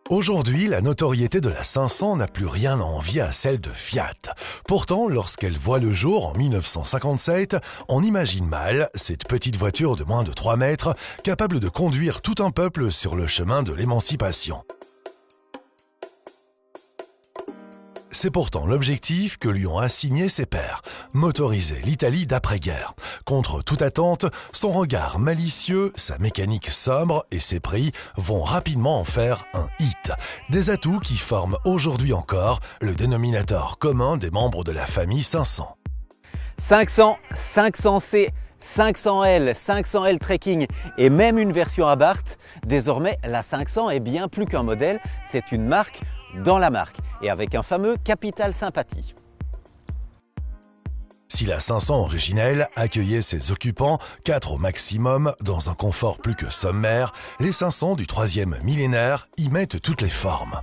Aujourd'hui, la notoriété de la 500 n'a plus rien à envier à celle de Fiat. Pourtant, lorsqu'elle voit le jour en 1957, on imagine mal cette petite voiture de moins de 3 mètres capable de conduire tout un peuple sur le chemin de l'émancipation. C'est pourtant l'objectif que lui ont assigné ses pairs, motoriser l'Italie d'après-guerre. Contre toute attente, son regard malicieux, sa mécanique sobre et ses prix vont rapidement en faire un hit. Des atouts qui forment aujourd'hui encore le dénominateur commun des membres de la famille 500. 500, 500C, 500L, 500L Trekking et même une version Abarth. Désormais, la 500 est bien plus qu'un modèle, c'est une marque dans la marque et avec un fameux capital sympathie. Si la 500 originelle accueillait ses occupants, 4 au maximum, dans un confort plus que sommaire, les 500 du 3e millénaire y mettent toutes les formes.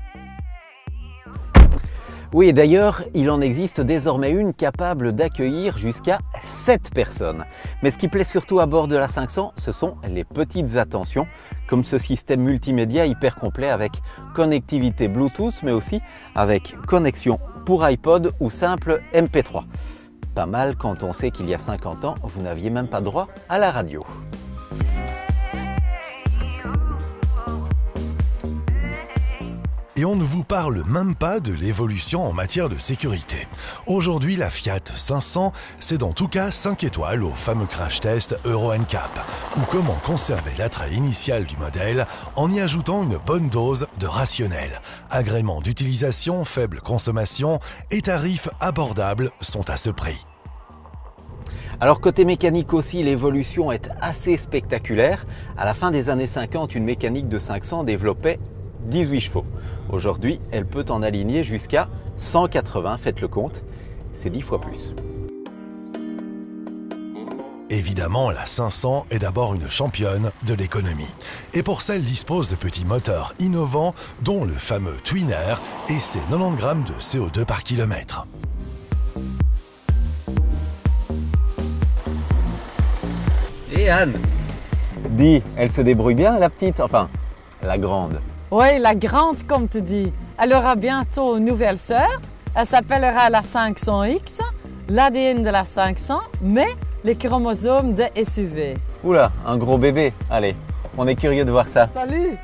Oui, d'ailleurs, il en existe désormais une capable d'accueillir jusqu'à 7 personnes. Mais ce qui plaît surtout à bord de la 500, ce sont les petites attentions, comme ce système multimédia hyper complet avec connectivité Bluetooth, mais aussi avec connexion pour iPod ou simple MP3. Pas mal quand on sait qu'il y a 50 ans, vous n'aviez même pas droit à la radio. Et on ne vous parle même pas de l'évolution en matière de sécurité. Aujourd'hui, la Fiat 500, c'est dans tout cas 5 étoiles au fameux crash test Euro NCAP, ou comment conserver l'attrait initial du modèle en y ajoutant une bonne dose de rationnel. Agrément d'utilisation, faible consommation et tarifs abordables sont à ce prix. Alors côté mécanique aussi, l'évolution est assez spectaculaire. À la fin des années 50, une mécanique de 500 développait 18 chevaux. Aujourd'hui, elle peut en aligner jusqu'à 180, faites le compte, c'est 10 fois plus. Évidemment, la 500 est d'abord une championne de l'économie. Et pour ça, elle dispose de petits moteurs innovants, dont le fameux Twin Air et ses 90 grammes de CO2 par kilomètre. Et Anne, dis, elle se débrouille bien la petite, enfin la grande. Oui, la grande, comme tu dis. Elle aura bientôt une nouvelle sœur. Elle s'appellera la 500X, l'ADN de la 500, mais les chromosomes de SUV. Oula, un gros bébé. Allez, on est curieux de voir ça. Salut!